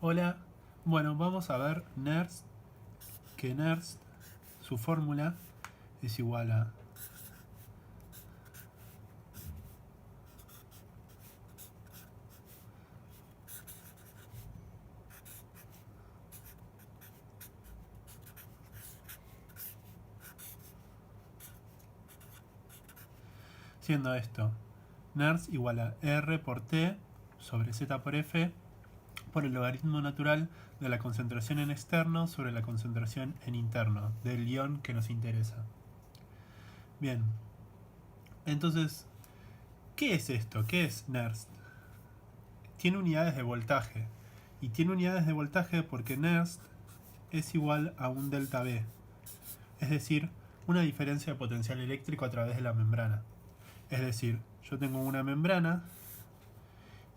Hola, bueno, vamos a ver Nernst, que Nernst, su fórmula es igual a siendo esto Nernst igual a R por T sobre Z por F por el logaritmo natural de la concentración en externo sobre la concentración en interno del ion que nos interesa. Bien, entonces, ¿qué es esto? ¿Qué es Nernst? Tiene unidades de voltaje. Y tiene unidades de voltaje porque Nernst es igual a un delta V, es decir, una diferencia de potencial eléctrico a través de la membrana. Es decir, yo tengo una membrana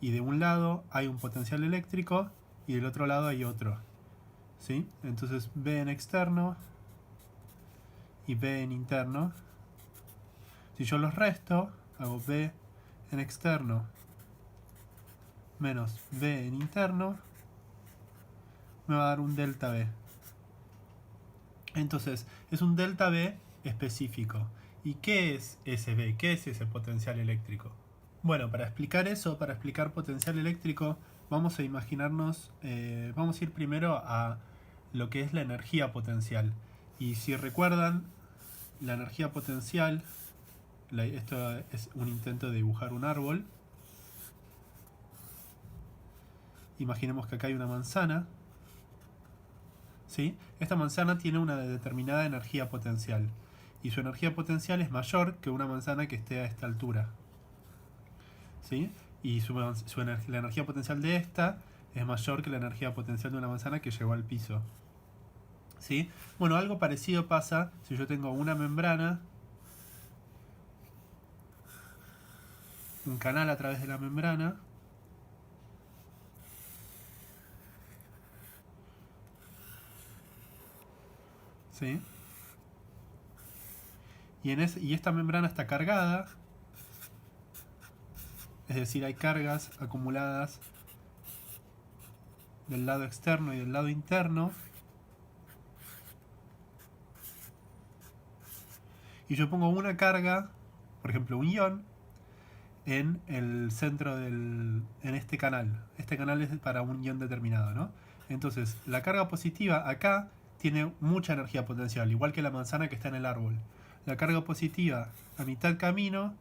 y de un lado hay un potencial eléctrico y del otro lado hay otro. ¿Sí? Entonces B en externo y B en interno. Si yo los resto, hago B en externo menos B en interno, me va a dar un delta B. Entonces, es un delta B específico. ¿Y qué es ese B? ¿Qué es ese potencial eléctrico? Bueno, para explicar eso, para explicar potencial eléctrico, vamos a imaginarnos, vamos a ir primero a lo que es la energía potencial. Y si recuerdan, la energía potencial, esto es un intento de dibujar un árbol. Imaginemos que acá hay una manzana. ¿Sí? Esta manzana tiene una determinada energía potencial. Y su energía potencial es mayor que una manzana que esté a esta altura. ¿Sí? Y la energía potencial de esta es mayor que la energía potencial de una manzana que llegó al piso. ¿Sí? Bueno, algo parecido pasa si yo tengo una membrana, un canal a través de la membrana, ¿sí? Y esta membrana está cargada, es decir, hay cargas acumuladas del lado externo y del lado interno. Y yo pongo una carga, por ejemplo un ion, en el centro en este canal. Este canal es para un ion determinado, ¿no? Entonces, la carga positiva acá tiene mucha energía potencial, igual que la manzana que está en el árbol. La carga positiva a mitad camino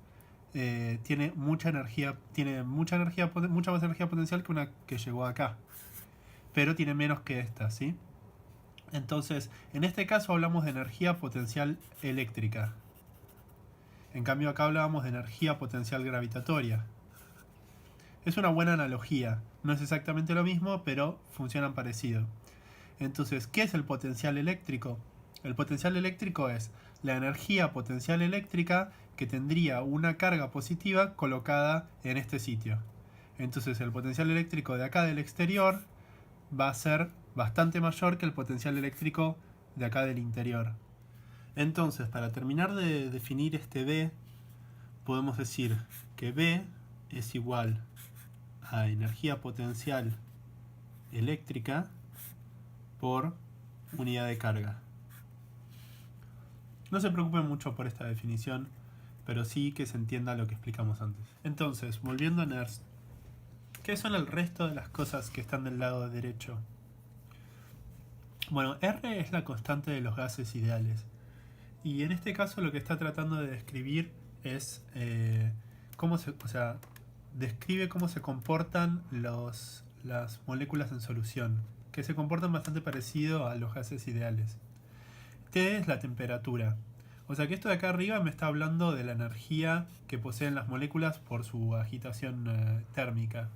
tiene mucha mucha más energía potencial que una que llegó acá, pero tiene menos que esta, ¿sí? Entonces, en este caso hablamos de energía potencial eléctrica. En cambio acá hablábamos de energía potencial gravitatoria. Es una buena analogía, no es exactamente lo mismo, pero funcionan parecido. Entonces, ¿qué es el potencial eléctrico? El potencial eléctrico es la energía potencial eléctrica que tendría una carga positiva colocada en este sitio. Entonces el potencial eléctrico de acá del exterior va a ser bastante mayor que el potencial eléctrico de acá del interior. Entonces, para terminar de definir este B, podemos decir que B es igual a energía potencial eléctrica por unidad de carga. No se preocupen mucho por esta definición, pero sí que se entienda lo que explicamos antes. Entonces, volviendo a Nernst, ¿qué son el resto de las cosas que están del lado derecho? Bueno, R es la constante de los gases ideales. Y en este caso lo que está tratando de describir es describe cómo se comportan las moléculas en solución, que se comportan bastante parecido a los gases ideales. T es la temperatura. O sea que esto de acá arriba me está hablando de la energía que poseen las moléculas por su agitación térmica.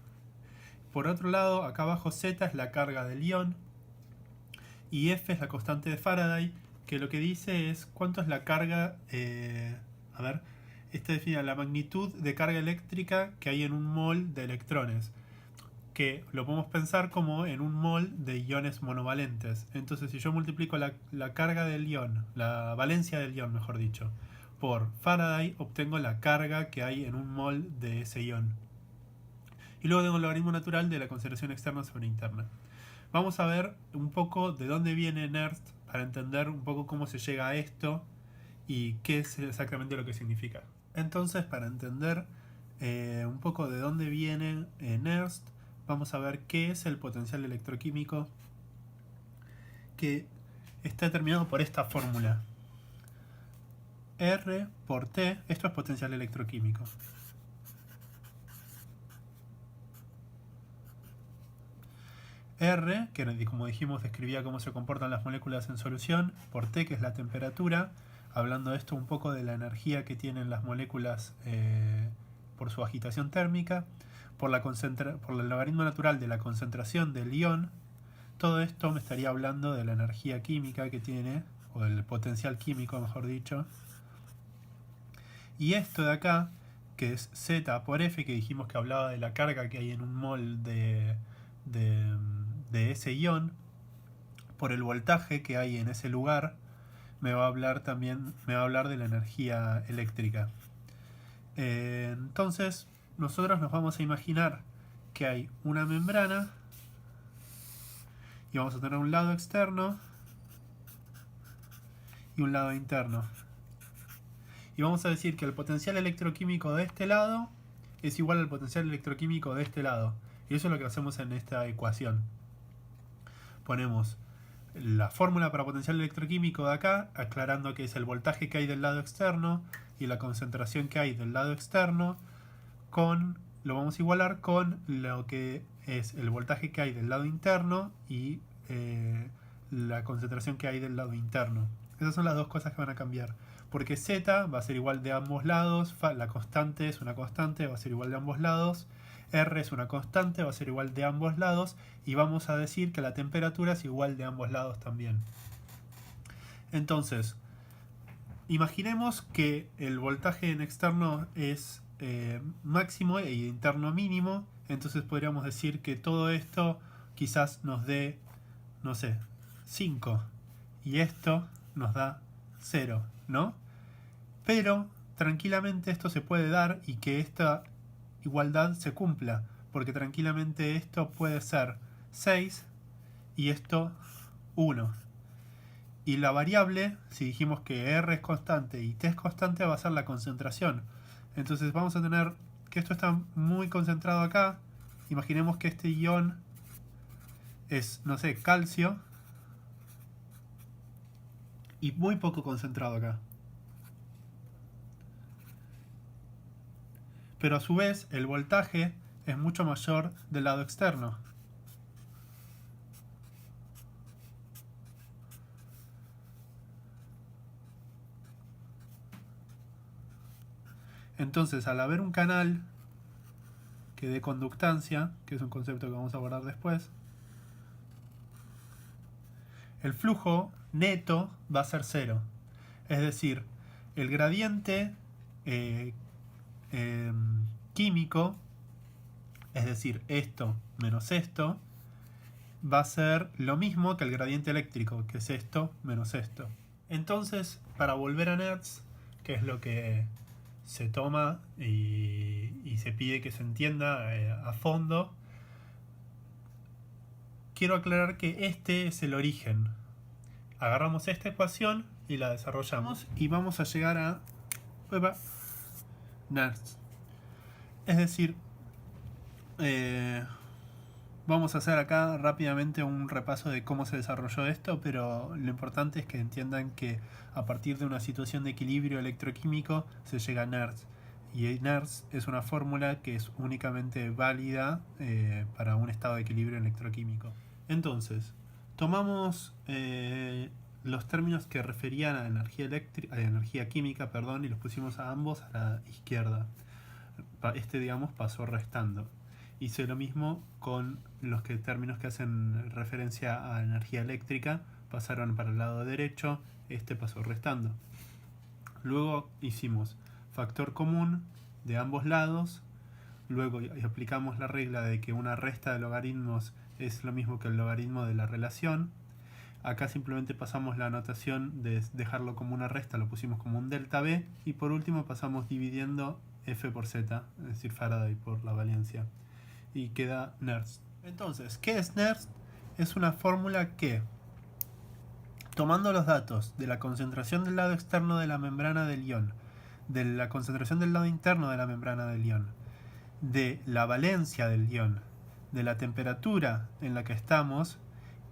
Por otro lado, acá abajo Z es la carga del ion y F es la constante de Faraday, que lo que dice es cuánto es la carga, esta define la magnitud de carga eléctrica que hay en un mol de electrones, que lo podemos pensar como en un mol de iones monovalentes. Entonces, si yo multiplico la carga del ion, la valencia del ion, mejor dicho, por Faraday, obtengo la carga que hay en un mol de ese ion. Y luego tengo el logaritmo natural de la concentración externa sobre interna. Vamos a ver un poco de dónde viene NERST para entender un poco cómo se llega a esto y qué es exactamente lo que significa. Entonces, para entender un poco de dónde viene NERST, vamos a ver qué es el potencial electroquímico, que está determinado por esta fórmula. R por T, esto es potencial electroquímico. R, que como dijimos describía cómo se comportan las moléculas en solución, por T, que es la temperatura, hablando de esto un poco de la energía que tienen las moléculas por su agitación térmica, por el logaritmo natural de la concentración del ion. Todo esto me estaría hablando de la energía química que tiene, o del potencial químico, mejor dicho. Y esto de acá, que es Z por F, que dijimos que hablaba de la carga que hay en un mol de ese ion, por el voltaje que hay en ese lugar, me va a hablar de la energía eléctrica. Entonces, nosotros nos vamos a imaginar que hay una membrana y vamos a tener un lado externo y un lado interno. Y vamos a decir que el potencial electroquímico de este lado es igual al potencial electroquímico de este lado. Y eso es lo que hacemos en esta ecuación. Ponemos la fórmula para potencial electroquímico de acá, aclarando que es el voltaje que hay del lado externo y la concentración que hay del lado externo, lo vamos a igualar con lo que es el voltaje que hay del lado interno y la concentración que hay del lado interno. Esas son las dos cosas que van a cambiar. Porque Z va a ser igual de ambos lados, la constante es una constante, va a ser igual de ambos lados, R es una constante, va a ser igual de ambos lados, y vamos a decir que la temperatura es igual de ambos lados también. Entonces, imaginemos que el voltaje en externo es máximo e interno mínimo, entonces podríamos decir que todo esto quizás nos dé, no sé, 5, y esto nos da 0, ¿no? Pero tranquilamente esto se puede dar y que esta igualdad se cumpla, porque tranquilamente esto puede ser 6 y esto 1. Y la variable, si dijimos que R es constante y T es constante, va a ser la concentración. Entonces vamos a tener que esto está muy concentrado acá. Imaginemos que este ion es, no sé, calcio, y muy poco concentrado acá. Pero a su vez el voltaje es mucho mayor del lado externo. Entonces, al haber un canal que dé conductancia, que es un concepto que vamos a abordar después, el flujo neto va a ser 0. Es decir, el gradiente químico, es decir, esto menos esto, va a ser lo mismo que el gradiente eléctrico, que es esto menos esto. Entonces, para volver a NERST, que es lo que se toma y se pide que se entienda a fondo, quiero aclarar que este es el origen. Agarramos esta ecuación y la desarrollamos y vamos a llegar a NERST. Es decir, vamos a hacer acá rápidamente un repaso de cómo se desarrolló esto, pero lo importante es que entiendan que a partir de una situación de equilibrio electroquímico se llega a NERST. Y NERST es una fórmula que es únicamente válida para un estado de equilibrio electroquímico. Entonces, tomamos los términos que referían a energía química, y los pusimos a ambos a la izquierda. Este, digamos, pasó restando. Hice lo mismo con los términos que hacen referencia a energía eléctrica, pasaron para el lado derecho, este pasó restando. Luego hicimos factor común de ambos lados, luego aplicamos la regla de que una resta de logaritmos es lo mismo que el logaritmo de la relación. Acá simplemente pasamos la notación de dejarlo como una resta, lo pusimos como un delta B, y por último pasamos dividiendo F por Z, es decir, Faraday por la valencia. y queda Nernst. Entonces, ¿qué es Nernst? Es una fórmula que, tomando los datos de la concentración del lado externo de la membrana del ion, de la concentración del lado interno de la membrana del ion, de la valencia del ion, de la temperatura en la que estamos,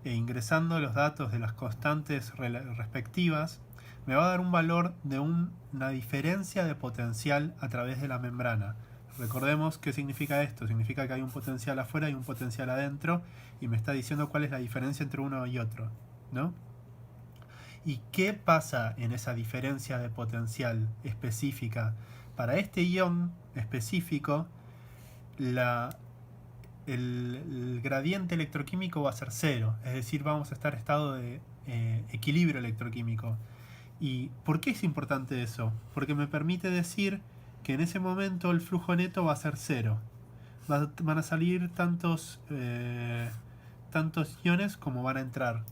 e ingresando los datos de las constantes respectivas, me va a dar un valor de una diferencia de potencial a través de la membrana. Recordemos qué significa esto. Significa que hay un potencial afuera y un potencial adentro, y me está diciendo cuál es la diferencia entre uno y otro, ¿no? ¿Y qué pasa en esa diferencia de potencial específica? Para este ion específico, el gradiente electroquímico va a ser cero, es decir, vamos a estar en estado de equilibrio electroquímico. ¿Y por qué es importante eso? Porque me permite decir que en ese momento el flujo neto va a ser cero. Van a salir tantos iones como van a entrar.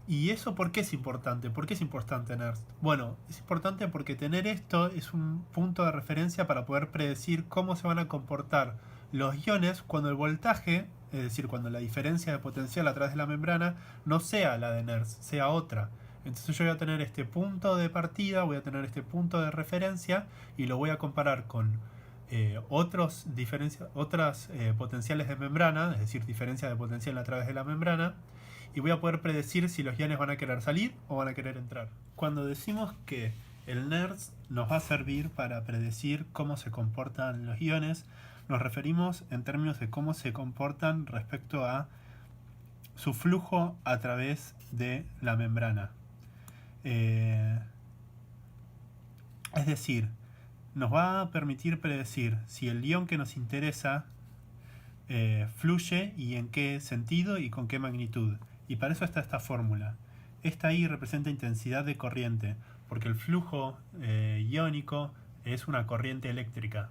¿Y eso por qué es importante? ¿Por qué es importante Nernst? Bueno, es importante porque tener esto es un punto de referencia para poder predecir cómo se van a comportar los iones cuando el voltaje, es decir, cuando la diferencia de potencial a través de la membrana no sea la de Nernst, sea otra. Entonces yo voy a tener este punto de partida, voy a tener este punto de referencia y lo voy a comparar con otras potenciales de membrana, es decir, diferencia de potencial a través de la membrana, y voy a poder predecir si los iones van a querer salir o van a querer entrar. Cuando decimos que el Nernst nos va a servir para predecir cómo se comportan los iones, nos referimos en términos de cómo se comportan respecto a su flujo a través de la membrana. Es decir, nos va a permitir predecir si el ion que nos interesa fluye y en qué sentido y con qué magnitud. Y para eso está esta fórmula. Esta I representa intensidad de corriente, porque el flujo iónico es una corriente eléctrica.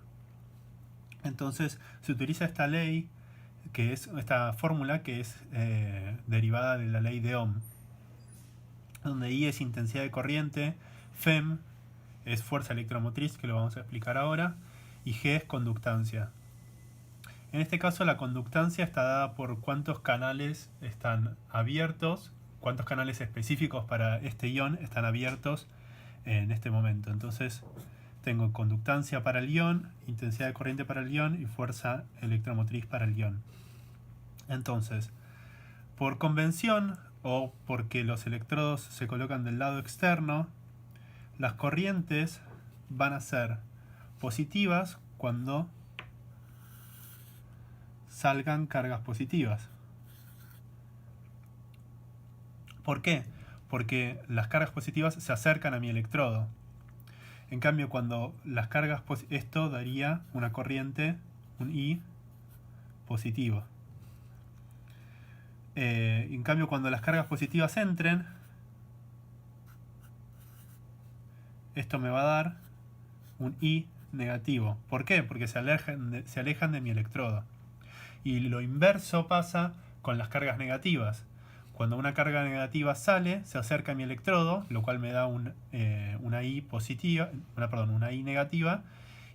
Entonces se utiliza esta ley, que es esta fórmula que es derivada de la ley de Ohm, donde I es intensidad de corriente, Fm es fuerza electromotriz, que lo vamos a explicar ahora, y G es conductancia. En este caso la conductancia está dada por cuántos canales están abiertos, cuántos canales específicos para este ion están abiertos en este momento. Entonces tengo conductancia para el ion, intensidad de corriente para el ion y fuerza electromotriz para el ion. Entonces, por convención o porque los electrodos se colocan del lado externo, las corrientes van a ser positivas cuando salgan cargas positivas. ¿Por qué? Porque las cargas positivas se acercan a mi electrodo. En cambio, cuando las cargas esto daría una corriente, un I positivo. En cambio, cuando las cargas positivas entren, esto me va a dar un I negativo. ¿Por qué? Porque se alejan de mi electrodo. Y lo inverso pasa con las cargas negativas. Cuando una carga negativa sale, se acerca a mi electrodo, lo cual me da una I positiva, una I negativa,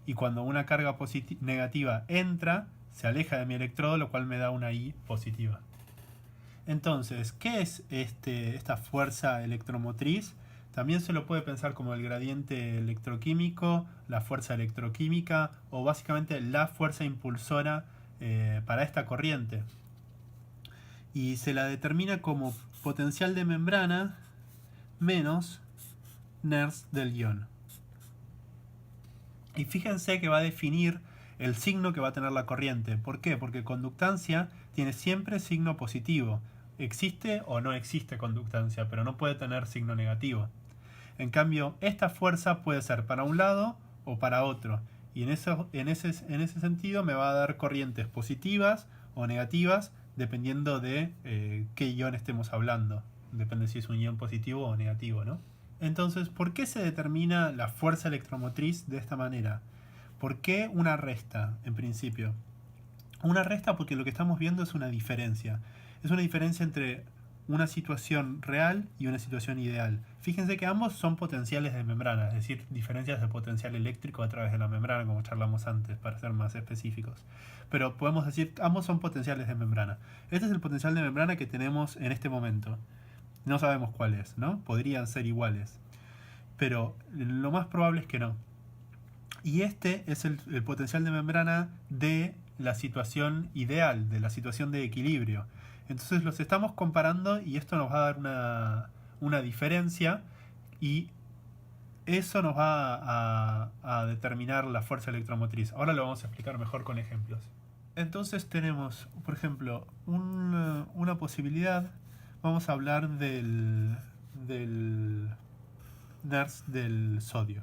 y cuando una carga negativa entra, se aleja de mi electrodo, lo cual me da una I positiva. Entonces, ¿qué es esta fuerza electromotriz? También se lo puede pensar como el gradiente electroquímico, la fuerza electroquímica o básicamente la fuerza impulsora para esta corriente. Y se la determina como potencial de membrana menos Nernst del ion. Y fíjense que va a definir el signo que va a tener la corriente. ¿Por qué? Porque conductancia tiene siempre signo positivo. Existe o no existe conductancia, pero no puede tener signo negativo. En cambio, esta fuerza puede ser para un lado o para otro. Y en ese sentido me va a dar corrientes positivas o negativas dependiendo de qué ion estemos hablando. Depende si es un ion positivo o negativo, ¿no? Entonces, ¿por qué se determina la fuerza electromotriz de esta manera? ¿Por qué una resta, en principio? Una resta porque lo que estamos viendo es una diferencia. Es una diferencia entre una situación real y una situación ideal. Fíjense que ambos son potenciales de membrana, es decir, diferencias de potencial eléctrico a través de la membrana, como charlamos antes, para ser más específicos. Pero podemos decir que ambos son potenciales de membrana. Este es el potencial de membrana que tenemos en este momento. No sabemos cuál es, ¿no? Podrían ser iguales, pero lo más probable es que no. Y este es el potencial de membrana de la situación ideal, de la situación de equilibrio. Entonces los estamos comparando y esto nos va a dar una diferencia y eso nos va a determinar la fuerza electromotriz. Ahora lo vamos a explicar mejor con ejemplos. Entonces tenemos, por ejemplo, una posibilidad. Vamos a hablar del NERS del sodio.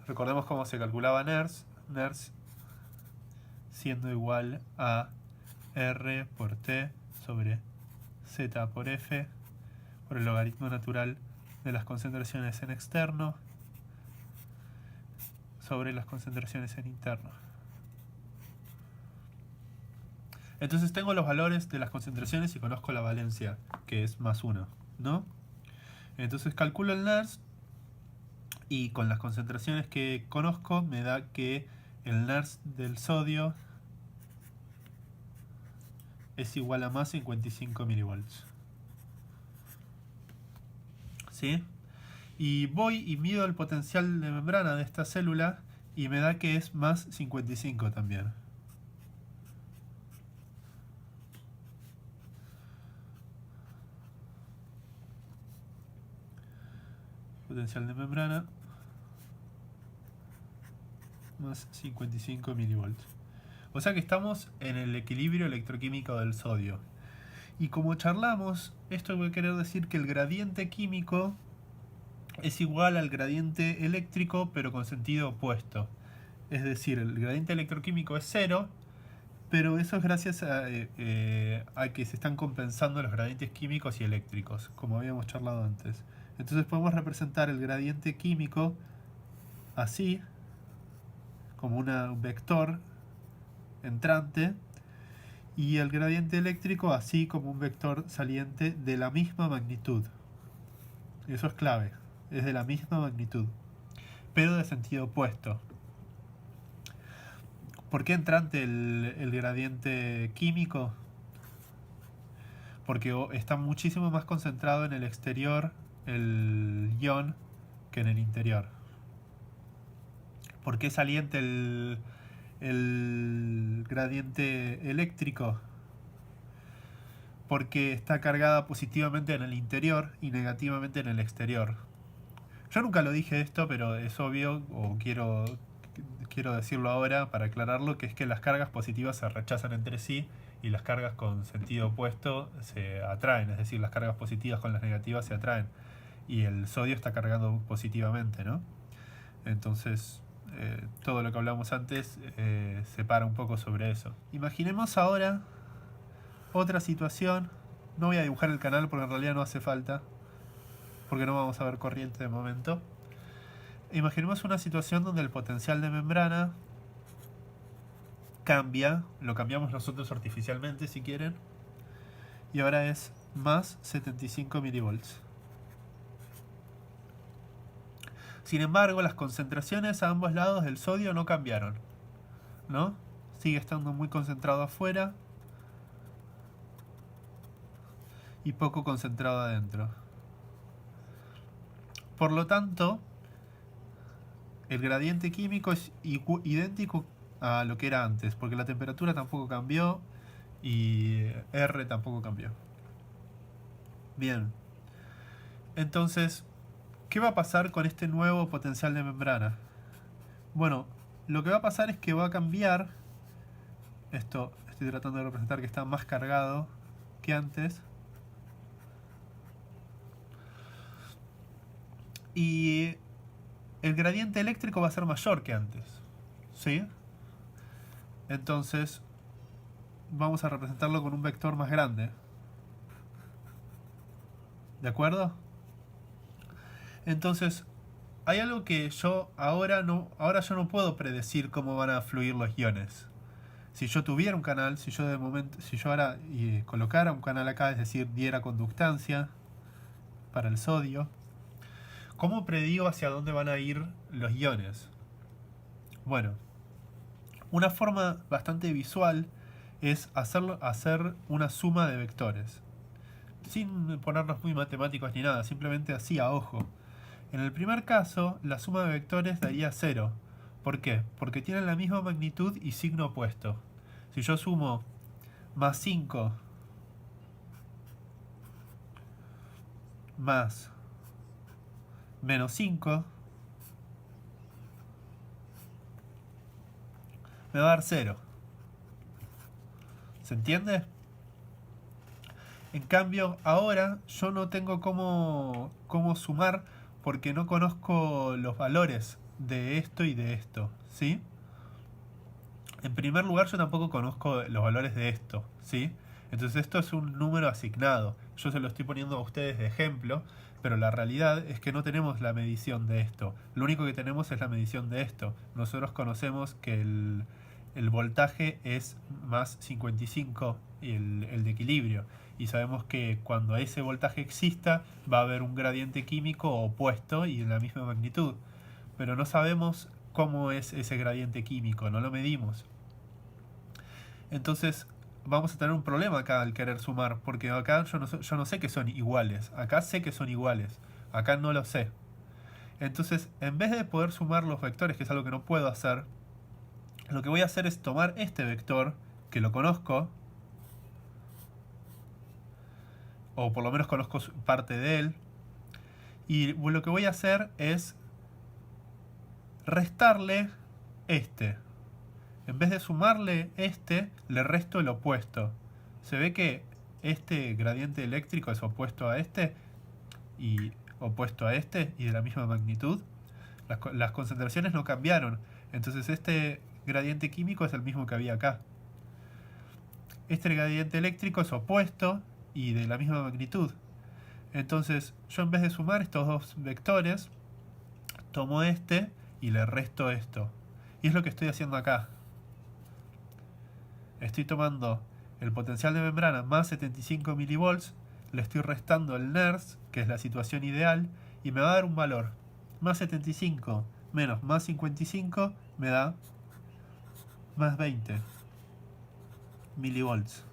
Recordemos cómo se calculaba NERS. NERS siendo igual a R por T sobre Z por F por el logaritmo natural de las concentraciones en externo sobre las concentraciones en interno. Entonces tengo los valores de las concentraciones y conozco la valencia, que es más 1, ¿no? Entonces calculo el NERS y con las concentraciones que conozco me da que el NERS del sodio es igual a más 55 milivolts. ¿Sí? Y voy y mido el potencial de membrana de esta célula y me da que es más 55 también. Potencial de membrana más 55 milivolts. O sea que estamos en el equilibrio electroquímico del sodio. Y como charlamos, esto va a querer decir que el gradiente químico es igual al gradiente eléctrico, pero con sentido opuesto. Es decir, el gradiente electroquímico es 0, pero eso es gracias a que se están compensando los gradientes químicos y eléctricos, como habíamos charlado antes. Entonces podemos representar el gradiente químico así, como un vector entrante, y el gradiente eléctrico así como un vector saliente de la misma magnitud. Eso es clave, es de la misma magnitud, pero de sentido opuesto. ¿Por qué entrante el gradiente químico? Porque está muchísimo más concentrado en el exterior el ion que en el interior. ¿Por qué saliente el gradiente eléctrico? Porque está cargada positivamente en el interior y negativamente en el exterior. Yo nunca lo dije esto, pero es obvio, o quiero decirlo ahora para aclararlo, que es que las cargas positivas se rechazan entre sí y las cargas con sentido opuesto se atraen, es decir, las cargas positivas con las negativas se atraen y el sodio está cargado positivamente, ¿no? Entonces todo lo que hablamos antes se para un poco sobre eso. Imaginemos ahora otra situación. No voy a dibujar el canal porque en realidad no hace falta, porque no vamos a ver corriente de momento. Imaginemos una situación donde el potencial de membrana cambia, lo cambiamos nosotros artificialmente si quieren, y ahora es más 75 milivolts. Sin embargo, las concentraciones a ambos lados del sodio no cambiaron, ¿no? Sigue estando muy concentrado afuera y poco concentrado adentro. Por lo tanto, el gradiente químico es idéntico a lo que era antes, porque la temperatura tampoco cambió y R tampoco cambió. Bien. Entonces, ¿qué va a pasar con este nuevo potencial de membrana? Bueno, lo que va a pasar es que va a cambiar. Esto estoy tratando de representar que está más cargado que antes. Y el gradiente eléctrico va a ser mayor que antes. ¿Sí? Entonces, vamos a representarlo con un vector más grande. ¿De acuerdo? Entonces, hay algo que yo ahora yo no puedo predecir cómo van a fluir los iones. Si yo tuviera un canal, si yo ahora colocara un canal acá, es decir, diera conductancia para el sodio, ¿cómo predigo hacia dónde van a ir los iones? Bueno, una forma bastante visual es hacer una suma de vectores. Sin ponernos muy matemáticos ni nada, simplemente así a ojo. En el primer caso, la suma de vectores daría 0. ¿Por qué? Porque tienen la misma magnitud y signo opuesto. Si yo sumo más 5 más menos 5, me va a dar 0. ¿Se entiende? En cambio, ahora yo no tengo cómo sumar porque no conozco los valores de esto y de esto, ¿sí? En primer lugar, yo tampoco conozco los valores de esto, ¿sí? Entonces esto es un número asignado. Yo se lo estoy poniendo a ustedes de ejemplo, pero la realidad es que no tenemos la medición de esto. Lo único que tenemos es la medición de esto. Nosotros conocemos que el voltaje es más 55 y el de equilibrio. Y sabemos que cuando ese voltaje exista va a haber un gradiente químico opuesto y de la misma magnitud. Pero no sabemos cómo es ese gradiente químico, no lo medimos. Entonces vamos a tener un problema acá al querer sumar, porque acá yo no sé que son iguales. Acá sé que son iguales, acá no lo sé. Entonces, en vez de poder sumar los vectores, que es algo que no puedo hacer, lo que voy a hacer es tomar este vector, que lo conozco, o por lo menos conozco parte de él, y lo que voy a hacer es restarle este. En vez de sumarle este, le resto el opuesto. Se ve que este gradiente eléctrico es opuesto a este y opuesto a este y de la misma magnitud. Las concentraciones no cambiaron. Entonces este gradiente químico es el mismo que había acá. Este gradiente eléctrico es opuesto y de la misma magnitud. Entonces yo en vez de sumar estos dos vectores, tomo este y le resto esto. Y es lo que estoy haciendo acá. Estoy tomando el potencial de membrana más 75 milivolts, le estoy restando el NERS, que es la situación ideal, y me va a dar un valor. Más 75 menos más 55 me da más 20 milivolts.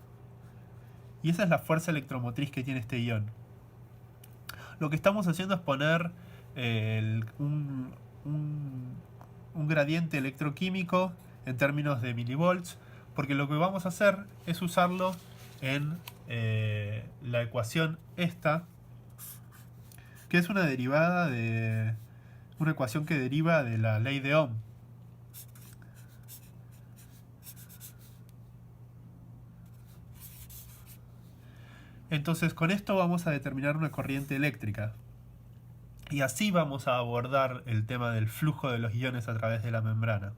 Y esa es la fuerza electromotriz que tiene este ion. Lo que estamos haciendo es poner un gradiente electroquímico en términos de milivolts, porque lo que vamos a hacer es usarlo en la ecuación esta, que es una derivada de una ecuación que deriva de la ley de Ohm. Entonces con esto vamos a determinar una corriente eléctrica. Y así vamos a abordar el tema del flujo de los iones a través de la membrana.